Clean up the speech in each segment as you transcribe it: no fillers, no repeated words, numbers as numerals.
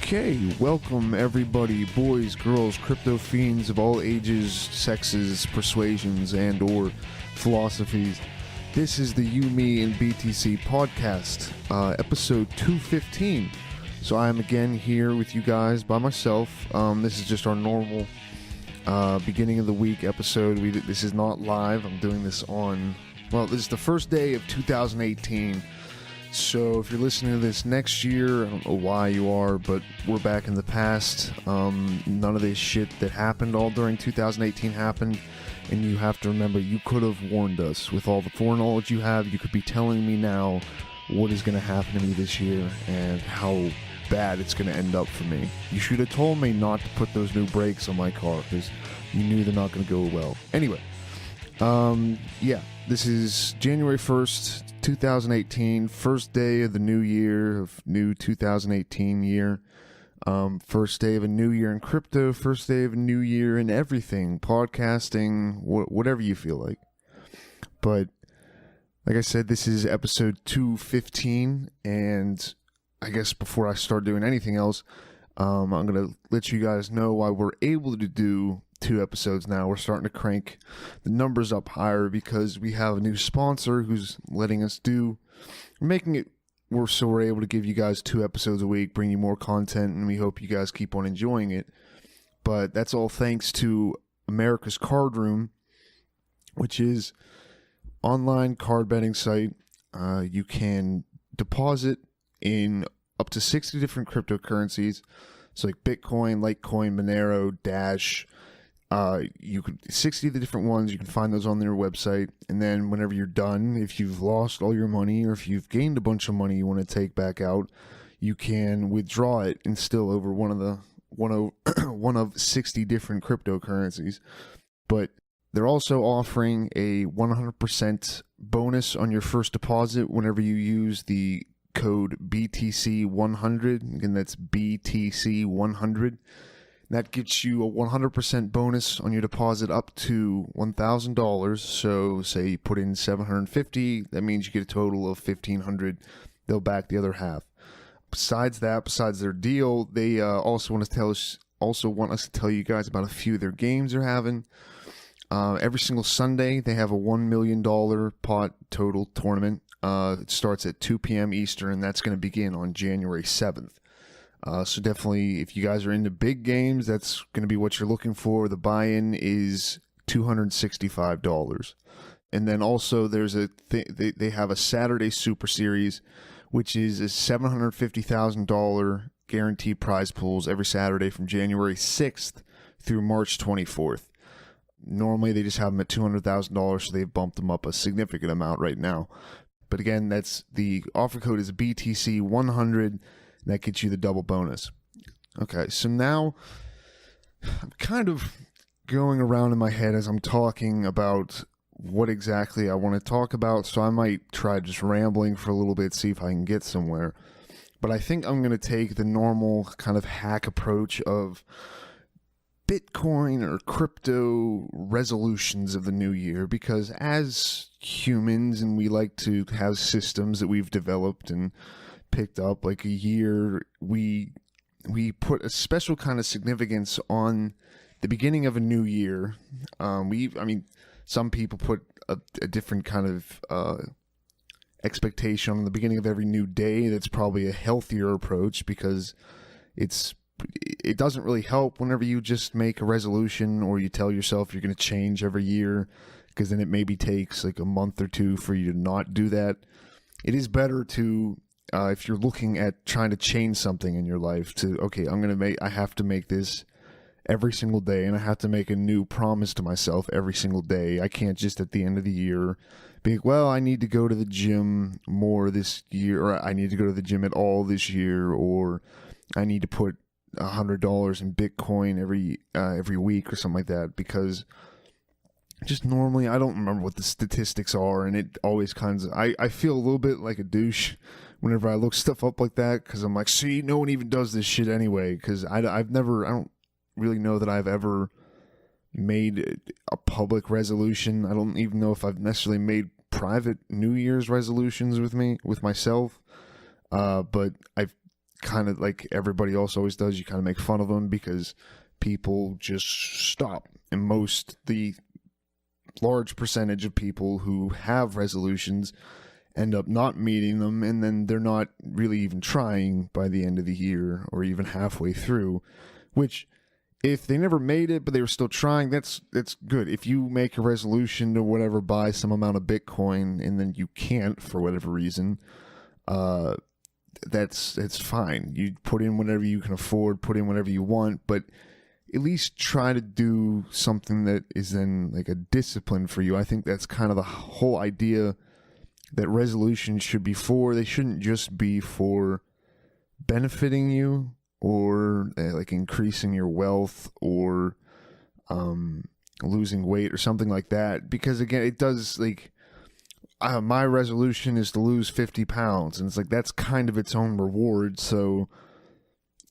Okay, welcome everybody, boys, girls, crypto fiends of all ages, sexes, persuasions, and or philosophies. This is the You, Me, and BTC podcast, episode 215. So I am again here with you guys by myself. This is just our normal beginning of the week episode. This is not live. I'm doing this this is the first day of 2018. So if you're listening to this next year, I don't know why you are, but we're back in the past. None of this shit that happened all during 2018 happened, and you have to remember you could have warned us. With all the foreknowledge you have, you could be telling me now what is going to happen to me this year and how bad it's going to end up for me. You should have told me not to put those new brakes on my car because you knew they're not going to go well. Anyway, this is January 1st, 2018, first day of the new year, of new 2018 year. First day of a new year in crypto, first day of a new year in everything, podcasting, whatever you feel like. But like I said, this is episode 215, and I guess before I start doing anything else, I'm going to let you guys know why we're able to do 2 episodes now. We're starting to crank the numbers up higher because we have a new sponsor who's letting us making it so we're able to give you guys 2 episodes a week, bring you more content, and we hope you guys keep on enjoying it. But that's all thanks to America's Card Room, which is online card betting site. You can deposit in up to 60 different cryptocurrencies. So like Bitcoin, Litecoin, Monero, Dash. 60 of the different ones, you can find those on their website. And then whenever you're done, if you've lost all your money or if you've gained a bunch of money you want to take back out, you can withdraw it and still over one of 60 different cryptocurrencies. But they're also offering a 100% bonus on your first deposit whenever you use the code BTC100. Again, that's BTC100. That gets you a 100% bonus on your deposit up to $1,000. So say you put in $750, that means you get a total of $1,500. They'll back the other half. Besides their deal, they also want us to tell you guys about a few of their games they're having. Every single Sunday, they have a $1 million pot total tournament. It starts at 2 p.m. Eastern, and that's going to begin on January 7th. So definitely, if you guys are into big games, that's going to be what you're looking for. The buy-in is $265. And then also there's they have a Saturday Super Series, which is a $750,000 guaranteed prize pools every Saturday from January 6th through March 24th. Normally, they just have them at $200,000, so they've bumped them up a significant amount right now. But again, the offer code is BTC100. That gets you the double bonus. Okay, so now I'm kind of going around in my head as I'm talking about what exactly I want to talk about, so I might try just rambling for a little bit, see if I can get somewhere. But I think I'm going to take the normal kind of hack approach of Bitcoin or crypto resolutions of the new year, because as humans, and we like to have systems that we've developed and picked up like a year, we put a special kind of significance on the beginning of a new year. Some people put a different kind of expectation on the beginning of every new day. That's probably a healthier approach because it doesn't really help whenever you just make a resolution or you tell yourself you're going to change every year, because then it maybe takes like a month or 2 for you to not do that. It is better to if you're looking at trying to change something in your life, I have to make this every single day, and I have to make a new promise to myself every single day. I can't just at the end of the year be like, well, I need to go to the gym more this year, or I need to go to the gym at all this year, or I need to put $100 in Bitcoin every week or something like that, because just normally I don't remember what the statistics are, and it always I feel a little bit like a douche whenever I look stuff up like that, because I'm like, see, no one even does this shit anyway, because I don't really know that I've ever made a public resolution. I don't even know if I've necessarily made private New Year's resolutions with myself, but I've kind of like everybody else always does, you kind of make fun of them because people just stop. And the large percentage of people who have resolutions end up not meeting them, and then they're not really even trying by the end of the year or even halfway through, which if they never made it but they were still trying, that's good. If you make a resolution to whatever, buy some amount of Bitcoin, and then you can't for whatever reason, that's fine. You put in whatever you can afford, put in whatever you want, but at least try to do something that is then like a discipline for you. I think that's kind of the whole idea that resolutions should be for. They shouldn't just be for benefiting you or like increasing your wealth or losing weight or something like that. Because again, it does like my resolution is to lose 50 pounds, and it's like that's kind of its own reward. So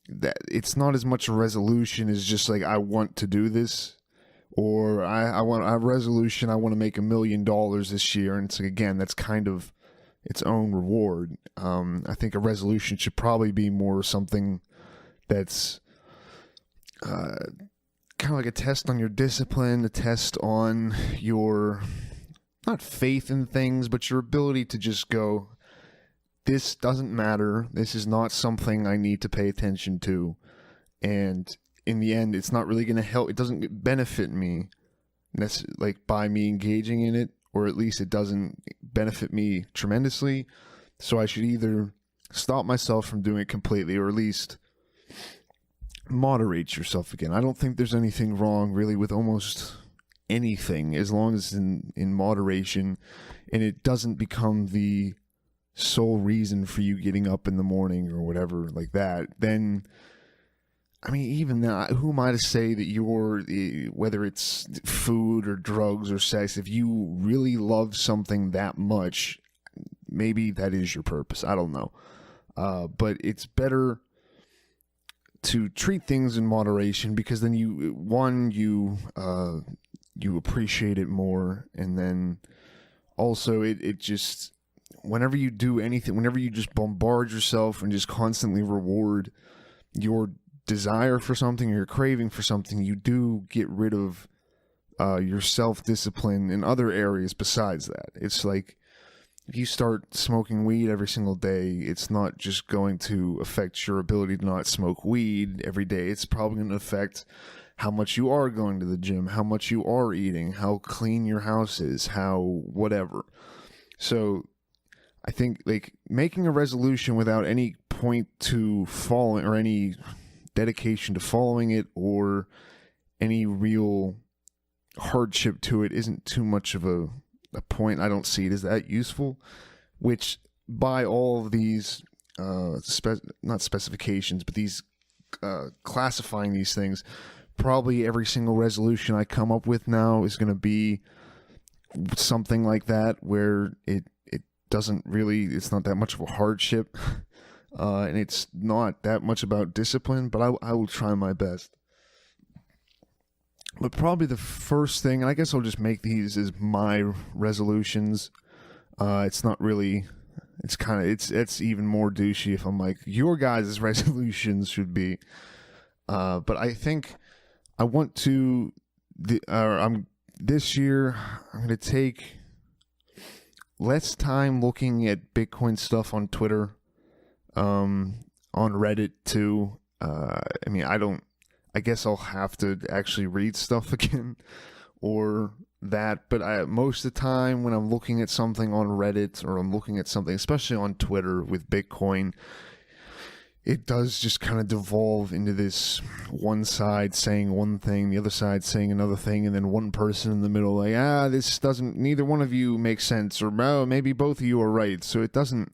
that it's not as much a resolution as just like I want to do this, or I want a resolution. I want to make $1 million this year, and it's like, again, that's kind of its own reward. I think a resolution should probably be more something that's kind of like a test on your discipline, a test on your, not faith in things, but your ability to just go, this doesn't matter. This is not something I need to pay attention to. And in the end, it's not really going to help. It doesn't benefit me, like by me engaging in it, or at least it doesn't benefit me tremendously. So I should either stop myself from doing it completely, or at least moderate yourself again. I don't think there's anything wrong really with almost anything, as long as in moderation, and it doesn't become the sole reason for you getting up in the morning or whatever like that. Then, I mean, even that, who am I to say that whether it's food or drugs or sex, if you really love something that much, maybe that is your purpose. I don't know. But it's better to treat things in moderation, because then you appreciate it more, and then also it just, whenever you do anything, whenever you just bombard yourself and just constantly reward your desire for something or your craving for something, you do get rid of your self-discipline in other areas besides that. It's like, if you start smoking weed every single day, it's not just going to affect your ability to not smoke weed every day. It's probably going to affect how much you are going to the gym, how much you are eating, how clean your house is, how whatever. So I think like making a resolution without any point to following, or any dedication to following it, or any real hardship to it, isn't too much of a point. I don't see it as that useful, which by all of these not specifications, but these classifying these things, probably every single resolution I come up with now is going to be something like that, where it doesn't really, it's not that much of a hardship, and it's not that much about discipline, but I will try my best. But probably the first thing, and I guess I'll just make these as my resolutions. It's not really, it's kind of, it's even more douchey if I'm like, your guys' resolutions should be. But I think I want to, this year, I'm going to take less time looking at Bitcoin stuff on Twitter, on Reddit too. I guess I'll have to actually read stuff again or that. But most of the time when I'm looking at something on Reddit, or I'm looking at something, especially on Twitter with Bitcoin, it does just kind of devolve into this one side saying one thing, the other side saying another thing, and then one person in the middle like, this doesn't, neither one of you makes sense, or maybe both of you are right. So it doesn't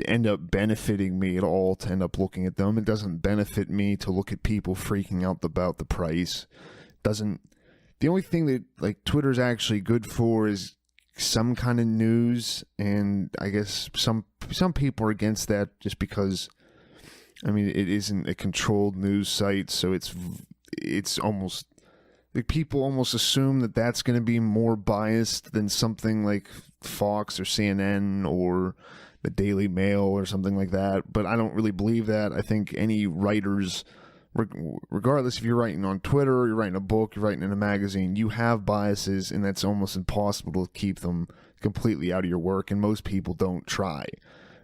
end up benefiting me at all to end up looking at them. It doesn't benefit me to look at people freaking out about the price. The only thing that like Twitter's actually good for is some kind of news, and I guess some people are against that just because, I mean, it isn't a controlled news site, so it's almost like people almost assume that that's going to be more biased than something like Fox or CNN, or the Daily Mail or something like that. But I don't really believe that. I think any writers, regardless if you're writing on Twitter, or you're writing a book, you're writing in a magazine, you have biases, and that's almost impossible to keep them completely out of your work, and most people don't try.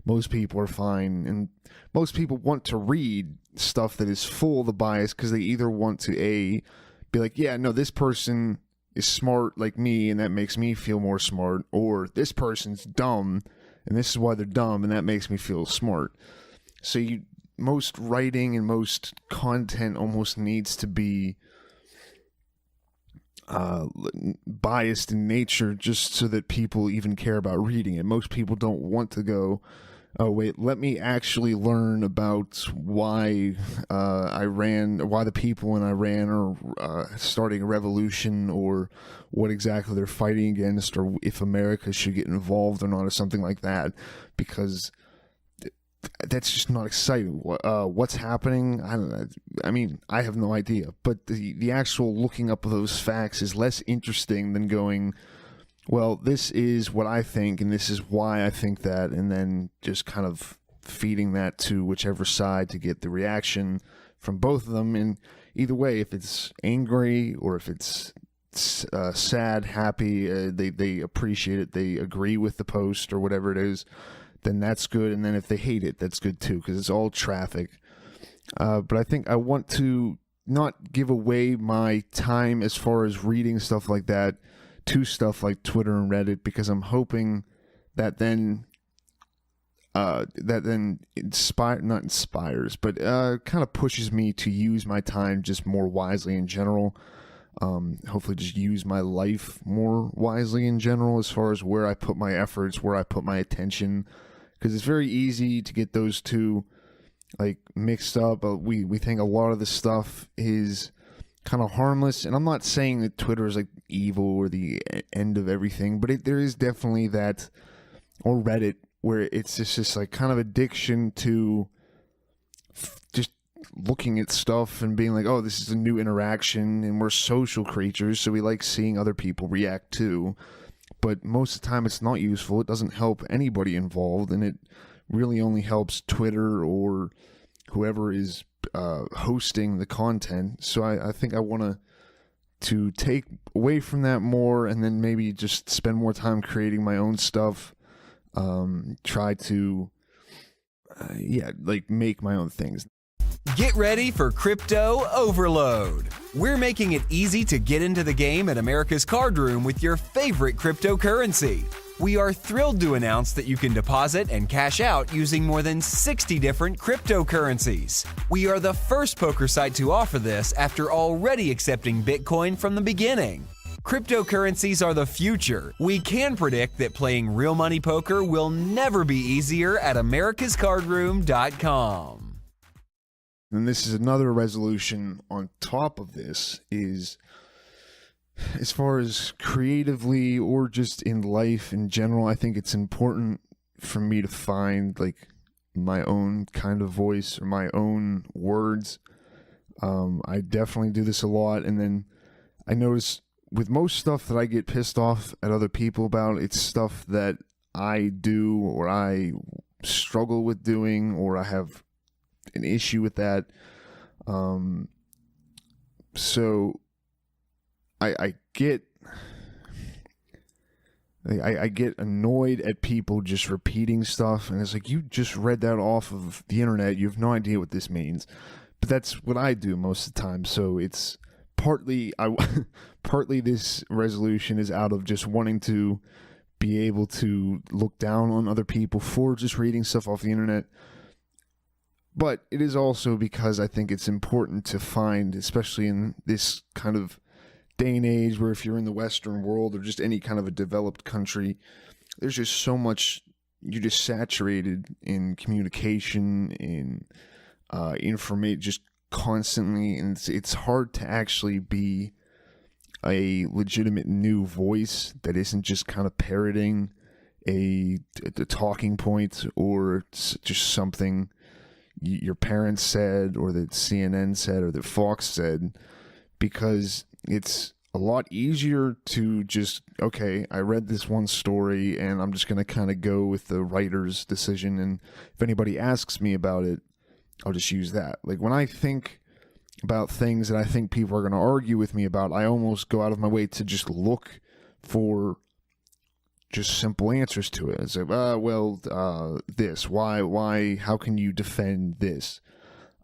Most people are fine, and most people want to read stuff that is full of the bias because they either want to, A, be like, yeah, no, this person is smart like me, and that makes me feel more smart, or this person's dumb, and this is why they're dumb, and that makes me feel smart. So most writing and most content almost needs to be biased in nature just so that people even care about reading it. Most people don't want to go, oh wait, let me actually learn about why why the people in Iran are starting a revolution, or what exactly they're fighting against, or if America should get involved or not, or something like that, because that's just not exciting. What's happening? I don't know. I mean, I have no idea. But the actual looking up of those facts is less interesting than going, well, this is what I think, and this is why I think that, and then just kind of feeding that to whichever side to get the reaction from both of them. And either way, if it's angry or if it's sad, happy, they appreciate it, they agree with the post or whatever it is, then that's good. And then if they hate it, that's good too, because it's all traffic. But I think I want to not give away my time as far as reading stuff like that to stuff like Twitter and Reddit, because I'm hoping that then not inspires, but kind of pushes me to use my time just more wisely in general. Hopefully just use my life more wisely in general, as far as where I put my efforts, where I put my attention, because it's very easy to get those two like mixed up. We think a lot of this stuff is kind of harmless, and I'm not saying that Twitter is like evil or the end of everything, but there is definitely that, or Reddit, where it's just like kind of addiction to just looking at stuff and being like, oh, this is a new interaction, and we're social creatures, so we like seeing other people react too. But most of the time it's not useful. It doesn't help anybody involved, and it really only helps Twitter or whoever is hosting the content. So I think I want to take away from that more, and then maybe just spend more time creating my own stuff. Try to make my own things. Get ready for Crypto Overload. We're making it easy to get into the game at America's Card Room with your favorite cryptocurrency. We are thrilled to announce that you can deposit and cash out using more than 60 different cryptocurrencies. We are the first poker site to offer this after already accepting Bitcoin from the beginning. Cryptocurrencies are the future. We can predict that playing real money poker will never be easier at americascardroom.com. And this is another resolution on top of this, is as far as creatively or just in life in general, I think it's important for me to find like my own kind of voice or my own words. I definitely do this a lot, and then I notice with most stuff that I get pissed off at other people about, it's stuff that I do or I struggle with doing, or I have an issue with that. So I get annoyed at people just repeating stuff, and it's like, you just read that off of the internet, you have no idea what this means. But that's what I do most of the time. So it's partly this resolution is out of just wanting to be able to look down on other people for just reading stuff off the internet. But it is also because I think it's important to find, especially in this kind of day and age where if you're in the Western world or just any kind of a developed country, there's just so much, you're just saturated in communication, in information, just constantly, and it's hard to actually be a legitimate new voice that isn't just kind of parroting a talking point or just something your parents said or that CNN said or that Fox said, because it's a lot easier to just, okay, I read this one story and I'm just going to kind of go with the writer's decision. And if anybody asks me about it, I'll just use that. Like when I think about things that I think people are going to argue with me about, I almost go out of my way to just look for just simple answers to it. It's like, this, why, how can you defend this?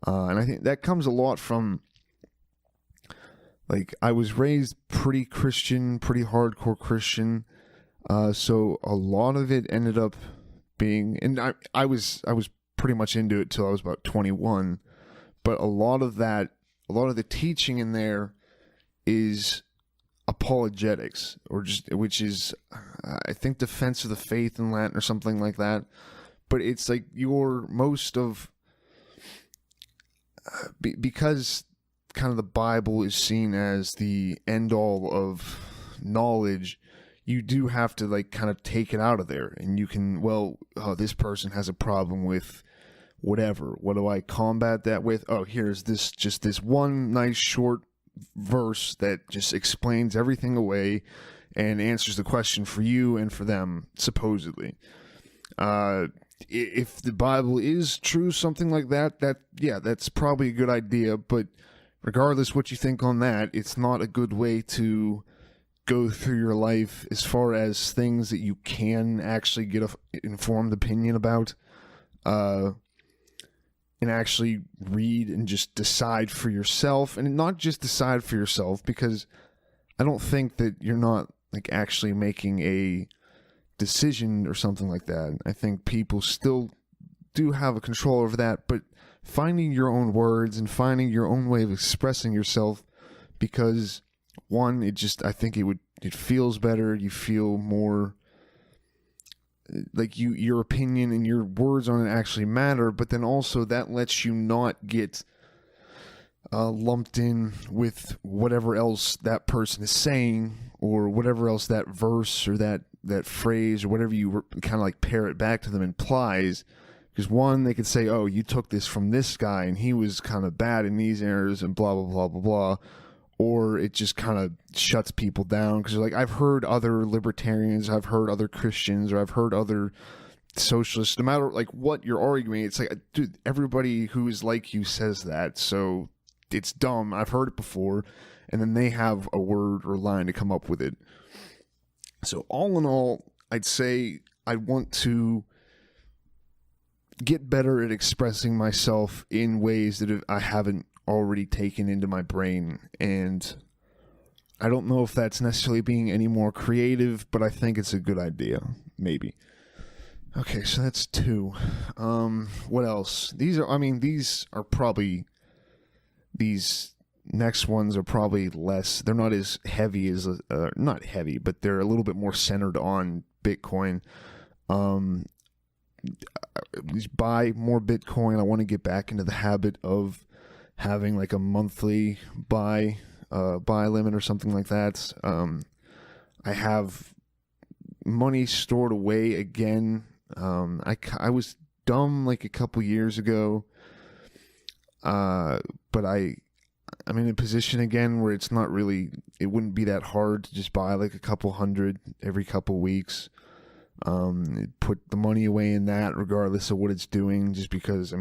And I think that comes a lot from, like, I was raised pretty Christian, pretty hardcore Christian. So a lot of it ended up being, and I was pretty much into it till I was about 21. But a lot of the teaching in there is apologetics, which is, I think, defense of the faith in Latin or something like that. But it's like because kind of the Bible is seen as the end all of knowledge, you do have to like kind of take it out of there, and you can, this person has a problem with whatever. What do I combat that with? Oh, here's this one nice short verse that just explains everything away and answers the question for you and for them, supposedly. If the Bible is true, something like that's probably a good idea, but regardless what you think on that, it's not a good way to go through your life as far as things that you can actually get an informed opinion about, and actually read and just decide for yourself. And not just decide for yourself, because I don't think that you're not like actually making a decision or something like that. I think people still do have a control over that, but finding your own words and finding your own way of expressing yourself, because one, I think it feels better. You feel more like your opinion and your words on it actually matter, but then also that lets you not get lumped in with whatever else that person is saying, or whatever else that verse or that phrase or whatever you kind of like parrot back to them implies. Because one, they could say, oh, you took this from this guy and he was kind of bad in these areas and blah, blah, blah, blah, blah. Or it just kind of shuts people down. Because like, I've heard other libertarians, I've heard other Christians, or I've heard other socialists, no matter like what you're arguing, it's like, dude, everybody who is like you says that. So it's dumb. I've heard it before. And then they have a word or line to come up with it. So all in all, I'd say I want to get better at expressing myself in ways that I haven't already taken into my brain. And I don't know if that's necessarily being any more creative, but I think it's a good idea. Maybe. Okay, so that's 2. What else? These next ones are probably less. They're not as heavy as, not heavy, but they're a little bit more centered on Bitcoin. Buy more Bitcoin. I want to get back into the habit of having like a monthly buy limit or something like that. I have money stored away again. I was dumb like a couple years ago, but I'm in a position again where it wouldn't be that hard to just buy like a couple hundred every couple weeks. Put the money away in that regardless of what it's doing, just because,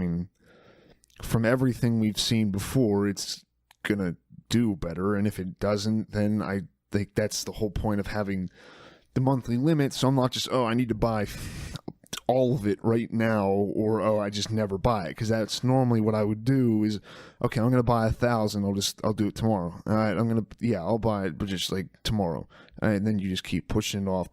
from everything we've seen before, it's gonna do better. And if it doesn't, then I think that's the whole point of having the monthly limit. So I'm not just, I need to buy all of it right now, or I just never buy it, because that's normally what I would do is, okay, I'm gonna buy 1,000, I'll do it tomorrow. All right, I'll buy it, but just like tomorrow. All right, and then you just keep pushing it off.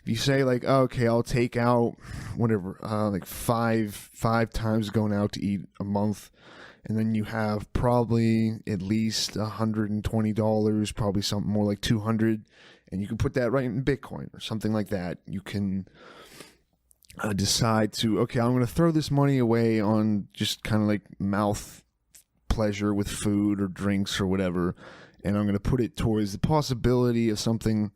If you say like, okay, I'll take out whatever, like five times going out to eat a month, and then you have probably at least $120, probably something more like $200, and you can put that right in Bitcoin or something like that. You can decide to, okay, I'm going to throw this money away on just kind of like mouth pleasure with food or drinks or whatever, and I'm going to put it towards the possibility of something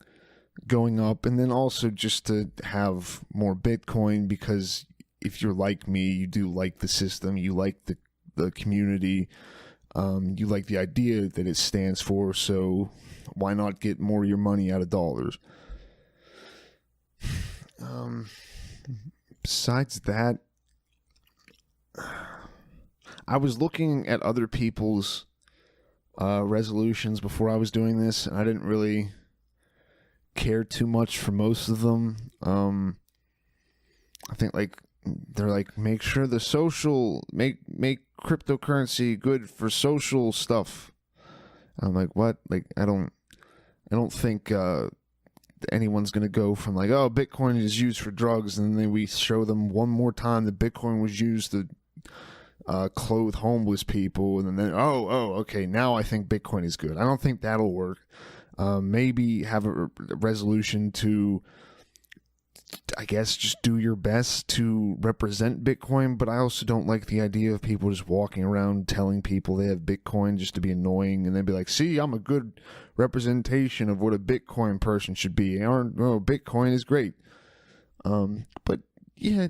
going up, and then also just to have more Bitcoin, because if you're like me, you do like the system, you like the community, You like the idea that it stands for, so why not get more of your money out of dollars? Besides that, I was looking at other people's resolutions before I was doing this, and I didn't really care too much for most of them. I think they're like, make sure the social make cryptocurrency good for social stuff. I'm like, what? Like, I don't think anyone's gonna go from like, oh, Bitcoin is used for drugs, and then we show them one more time that Bitcoin was used to clothe homeless people, and then okay, now I think Bitcoin is good. I don't think that'll work. Maybe have a resolution to, I guess, just do your best to represent Bitcoin, but I also don't like the idea of people just walking around telling people they have Bitcoin just to be annoying, and then be like, see, I'm a good representation of what a Bitcoin person should be. Bitcoin is great. But yeah,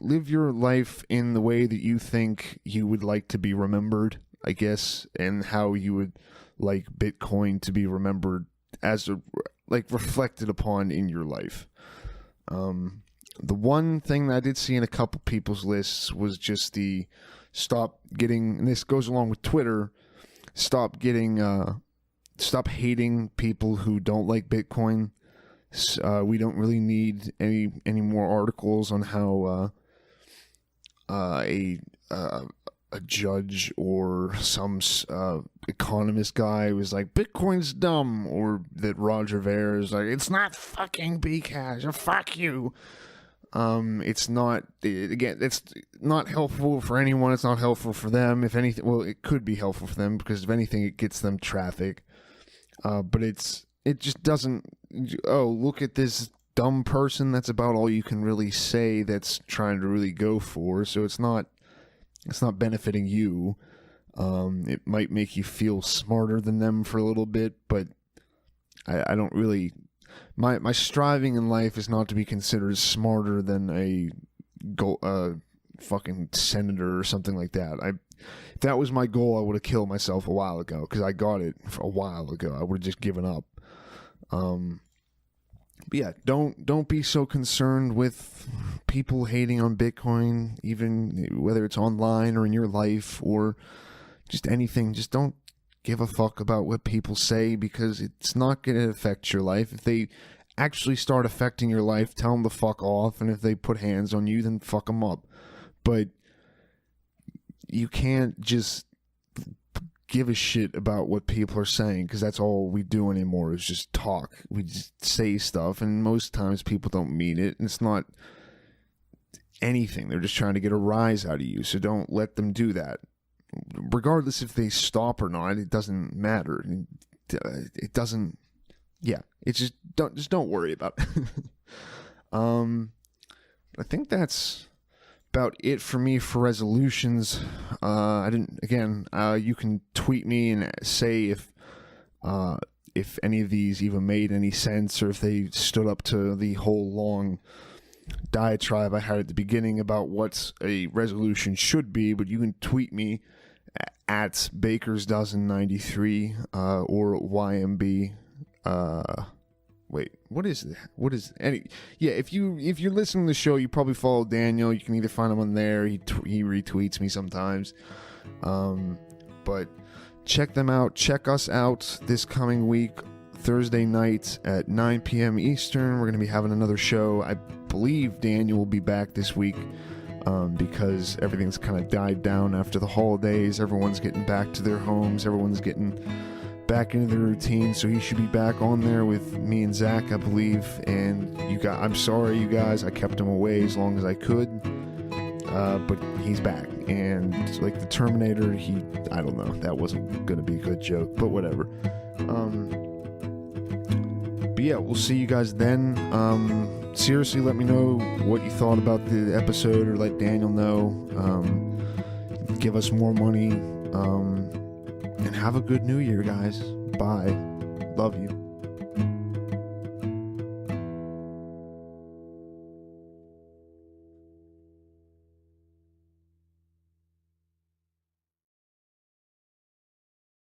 live your life in the way that you think you would like to be remembered, I guess, and how you would like Bitcoin to be remembered as reflected upon in your life. The one thing that I did see in a couple people's lists was just the stop getting, and this goes along with Twitter, stop hating people who don't like Bitcoin. We don't really need any more articles on how a judge or some economist guy was like, Bitcoin's dumb, or that Roger Ver is like, it's not fucking Bcash, or fuck you. It's not, again, it's not helpful for anyone. It's not helpful for them. If anything, well, it could be helpful for them because if anything, it gets them traffic. But it just doesn't, look at this dumb person. That's about all you can really say that's trying to really go for. So it's not benefiting you. It might make you feel smarter than them for a little bit, but I don't really, my striving in life is not to be considered smarter than a fucking senator or something like that. If that was my goal, I would have killed myself a while ago, because I got it a while ago. I would have just given up. But yeah, don't be so concerned with people hating on Bitcoin, even whether it's online or in your life or just anything. Just don't give a fuck about what people say, because it's not going to affect your life. If they actually start affecting your life, tell them to fuck off, and if they put hands on you, then fuck them up. But you can't just give a shit about what people are saying, because that's all we do anymore is just talk. We just say stuff, and most times people don't mean it, and it's not anything. They're just trying to get a rise out of you, so don't let them do that. Regardless if they stop or not, it doesn't matter. It doesn't, yeah, it's just don't worry about it. I think that's about it for me for resolutions. You can tweet me and say if any of these even made any sense, or if they stood up to the whole long diatribe I had at the beginning about what a resolution should be. But you can tweet me at bakersdozen93 or YMB. Wait, what is that? What is any? Yeah, if you're listening to the show, you probably follow Daniel. You can either find him on there. He retweets me sometimes. But check them out. Check us out this coming week, Thursday night at 9 p.m. Eastern. We're going to be having another show. I believe Daniel will be back this week because everything's kind of died down after the holidays. Everyone's getting back to their homes. Everyone's getting back into the routine, so he should be back on there with me and Zach, I believe. And I'm sorry, you guys, I kept him away as long as I could, but he's back. And like the Terminator, I don't know, that wasn't gonna be a good joke, but whatever. But yeah, we'll see you guys then. Seriously, let me know what you thought about the episode, or let Daniel know. Give us more money. And have a good New Year, guys. Bye. Love you.